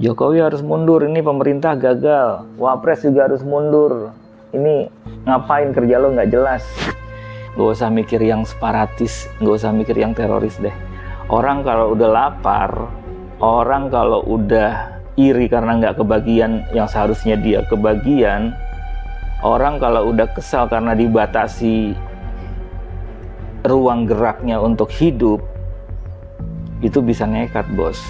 Jokowi harus mundur, ini pemerintah gagal, Wapres juga harus mundur, ini ngapain kerja lo nggak jelas. Nggak usah mikir yang separatis, nggak usah mikir yang teroris deh. Orang kalau udah lapar, orang kalau udah iri karena nggak kebagian yang seharusnya dia kebagian, orang kalau udah kesal karena dibatasi ruang geraknya untuk hidup, itu bisa nekat, bos.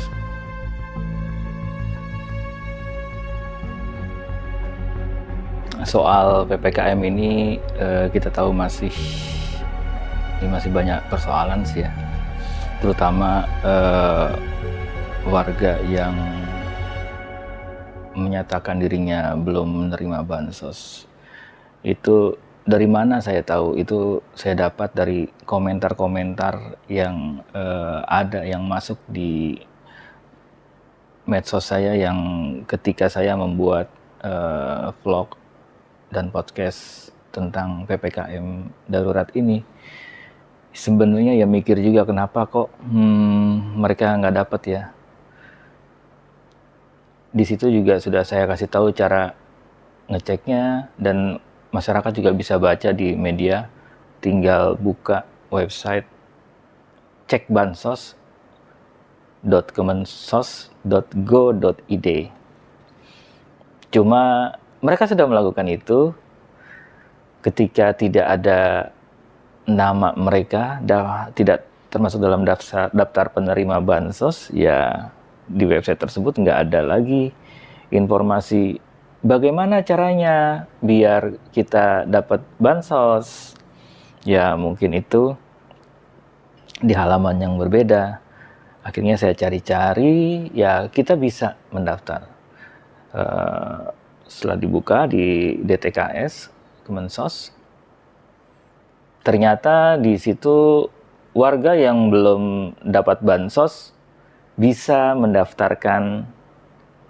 Soal PPKM ini kita tahu masih banyak persoalan sih ya, terutama warga yang menyatakan dirinya belum menerima bansos. Itu dari mana saya tahu? Itu saya dapat dari komentar-komentar yang ada yang masuk di medsos saya, yang ketika saya membuat vlog dan podcast tentang PPKM darurat ini. Sebenarnya ya mikir juga kenapa kok mereka nggak dapat ya. Di situ juga sudah saya kasih tahu cara ngeceknya, dan masyarakat juga bisa baca di media. Tinggal buka website cekbansos.kemensos.go.id. Cuma mereka sudah melakukan itu ketika tidak ada nama mereka, tidak termasuk dalam daftar penerima bansos, ya di website tersebut nggak ada lagi informasi bagaimana caranya biar kita dapat bansos. Ya mungkin itu di halaman yang berbeda. Akhirnya saya cari-cari, ya kita bisa mendaftar. Setelah dibuka di DTKS Kemensos, ternyata di situ warga yang belum dapat bansos bisa mendaftarkan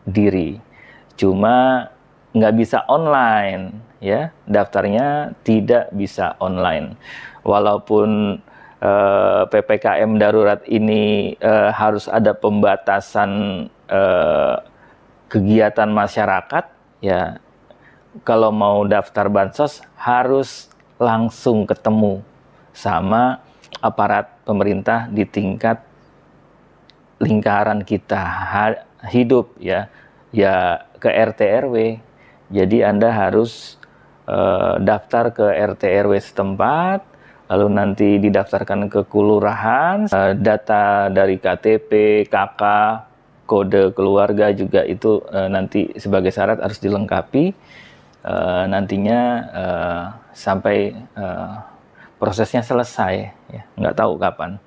diri, cuma nggak bisa online ya, daftarnya tidak bisa online. Walaupun PPKM darurat ini harus ada pembatasan kegiatan masyarakat, ya kalau mau daftar bansos harus langsung ketemu sama aparat pemerintah di tingkat lingkaran kita hidup ya ke RT RW. Jadi Anda harus daftar ke RT RW setempat, lalu nanti didaftarkan ke kelurahan, data dari KTP, KK, kode keluarga juga itu nanti sebagai syarat harus dilengkapi. Nantinya sampai prosesnya selesai, ya nggak tahu kapan.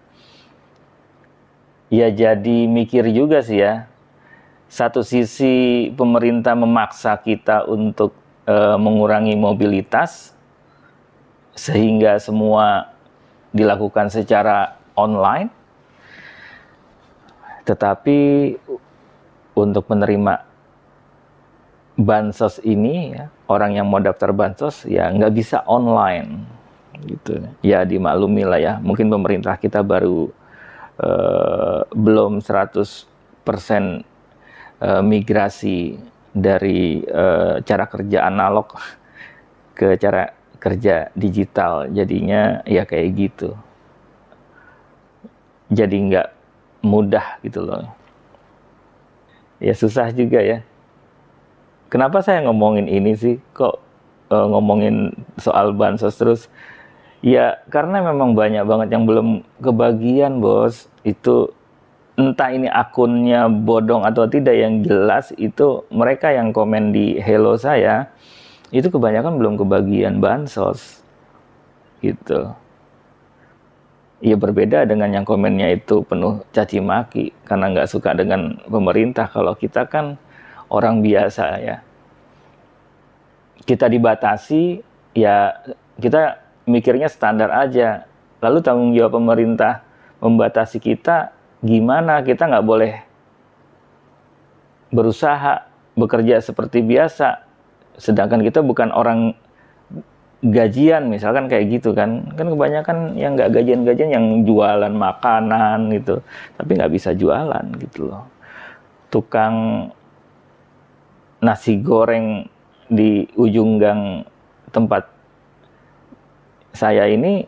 Ya jadi mikir juga sih ya, satu sisi pemerintah memaksa kita untuk mengurangi mobilitas sehingga semua dilakukan secara online, tetapi untuk menerima bansos ini ya, orang yang mau daftar bansos ya nggak bisa online gitu ya. Dimaklumi lah ya, mungkin pemerintah kita baru belum 100% migrasi dari cara kerja analog ke cara kerja digital, jadinya ya kayak gitu, jadi nggak mudah gitu loh ya, susah juga ya. Kenapa saya ngomongin ini sih, kok ngomongin soal bansos terus? Ya karena memang banyak banget yang belum kebagian, bos. Itu entah ini akunnya bodong atau tidak, yang jelas itu mereka yang komen di Hello saya, itu kebanyakan belum kebagian bansos gitu. Ya berbeda dengan yang komennya itu penuh caci maki karena nggak suka dengan pemerintah. Kalau kita kan orang biasa ya, kita dibatasi ya kita mikirnya standar aja. Lalu tanggung jawab pemerintah membatasi kita gimana? Kita nggak boleh berusaha bekerja seperti biasa, sedangkan kita bukan orang gajian misalkan kayak gitu kan kebanyakan yang nggak gajian yang jualan makanan gitu, tapi nggak bisa jualan gitu loh. Tukang nasi goreng di ujung gang tempat saya ini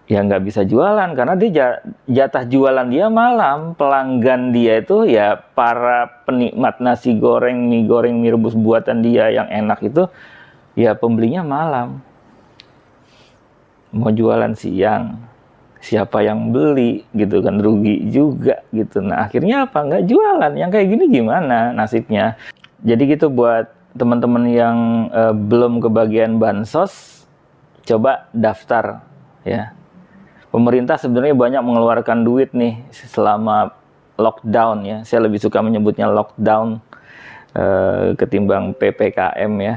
ya nggak bisa jualan karena dia jatah jualan dia malam. Pelanggan dia itu ya para penikmat nasi goreng, mie goreng, mie rebus buatan dia yang enak itu ya pembelinya malam. Mau jualan siang, siapa yang beli gitu kan, rugi juga gitu. Nah akhirnya apa, nggak jualan. Yang kayak gini gimana nasibnya. Jadi gitu buat teman-teman yang belum kebagian bansos, coba daftar ya. Pemerintah sebenarnya banyak mengeluarkan duit nih selama lockdown ya. Saya lebih suka menyebutnya lockdown ketimbang PPKM ya.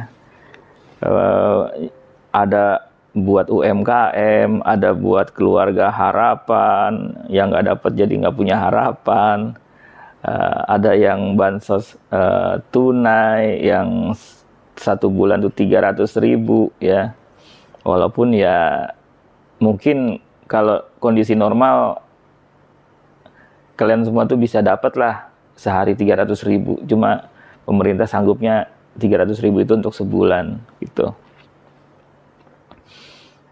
Ada buat UMKM, ada buat keluarga harapan yang nggak dapat jadi nggak punya harapan. Ada yang bansos tunai yang 1 bulan tuh 300.000 ya. Walaupun ya mungkin kalau kondisi normal kalian semua tuh bisa dapat lah sehari 300.000. Cuma pemerintah sanggupnya 300.000 itu untuk sebulan gitu.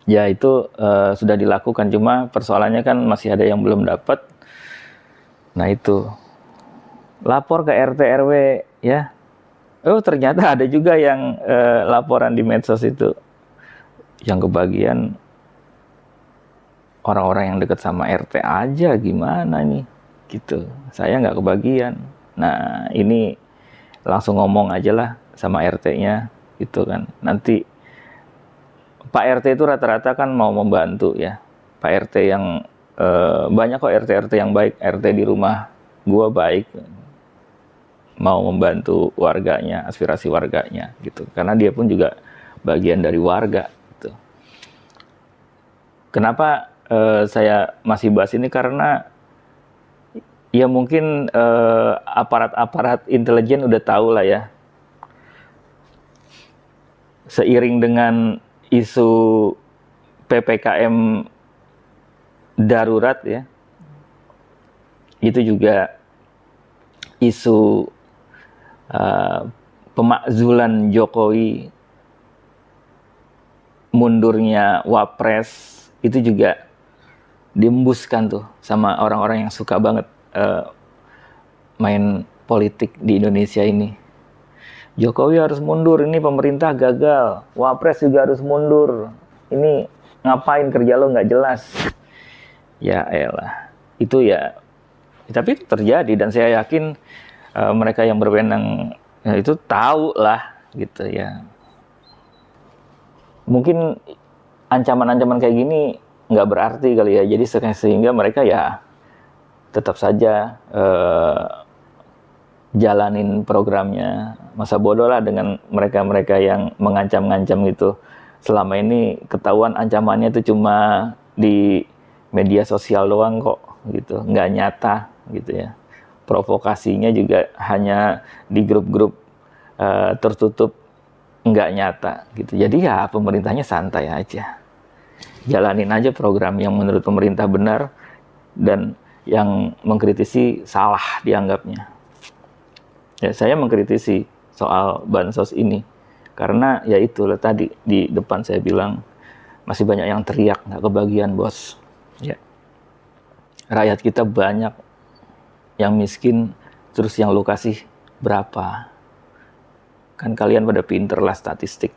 Ya itu sudah dilakukan, cuma persoalannya kan masih ada yang belum dapat. Nah itu lapor ke RT RW ya. Oh ternyata ada juga yang laporan di medsos itu yang kebagian orang-orang yang dekat sama RT aja, gimana nih gitu. Saya nggak kebagian. Nah ini langsung ngomong aja lah sama RT-nya gitu kan. Nanti Pak RT itu rata-rata kan mau membantu ya. Pak RT yang banyak kok RT yang baik. RT di rumah gua baik, mau membantu warganya, aspirasi warganya gitu. Karena dia pun juga bagian dari warga gitu. Kenapa saya masih bahas ini, karena ya mungkin aparat-aparat intelijen udah tahu lah ya. Seiring dengan isu PPKM darurat ya, itu juga isu pemakzulan Jokowi, mundurnya Wapres, itu juga diembuskan tuh sama orang-orang yang suka banget main politik di Indonesia ini. Jokowi harus mundur, ini pemerintah gagal. Wapres juga harus mundur. Ini ngapain kerja lo nggak jelas. Ya elah, itu ya. Tapi itu terjadi dan saya yakin mereka yang berwenang itu tahu lah gitu ya. Mungkin ancaman-ancaman kayak gini nggak berarti kali ya. Jadi sehingga mereka ya tetap saja jalanin programnya. Masa bodoh lah dengan mereka-mereka yang mengancam-ngancam gitu. Selama ini ketahuan ancamannya itu cuma di media sosial doang kok gitu, nggak nyata gitu ya. Provokasinya juga hanya di grup-grup tertutup, nggak nyata gitu. Jadi ya pemerintahnya santai aja, jalanin aja program yang menurut pemerintah benar dan yang mengkritisi salah dianggapnya. Ya, saya mengkritisi soal bansos ini karena ya itu tadi di depan saya bilang masih banyak yang teriak nggak kebagian bos. Ya, rakyat kita banyak yang miskin, terus yang lo kasih berapa? Kan kalian pada pinter lah statistik,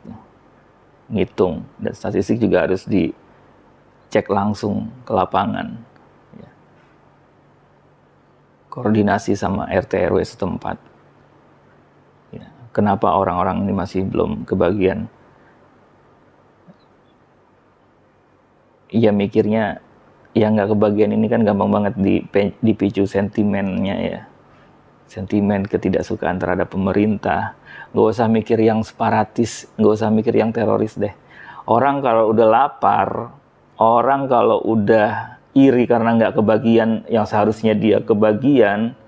ngitung, dan statistik juga harus dicek langsung ke lapangan. Ya. Koordinasi sama RT RW setempat. Ya. Kenapa orang-orang ini masih belum kebagian? Ya mikirnya, yang nggak kebagian ini kan gampang banget dipicu sentimennya ya. Sentimen ketidaksukaan terhadap pemerintah. Nggak usah mikir yang separatis, nggak usah mikir yang teroris deh. Orang kalau udah lapar, orang kalau udah iri karena nggak kebagian yang seharusnya dia kebagian,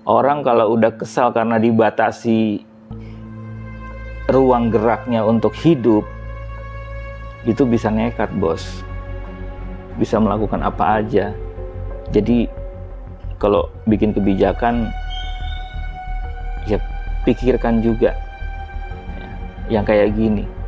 orang kalau udah kesal karena dibatasi ruang geraknya untuk hidup, itu bisa nekat bos. Bisa melakukan apa aja. Jadi kalau bikin kebijakan ya pikirkan juga, ya, yang kayak gini.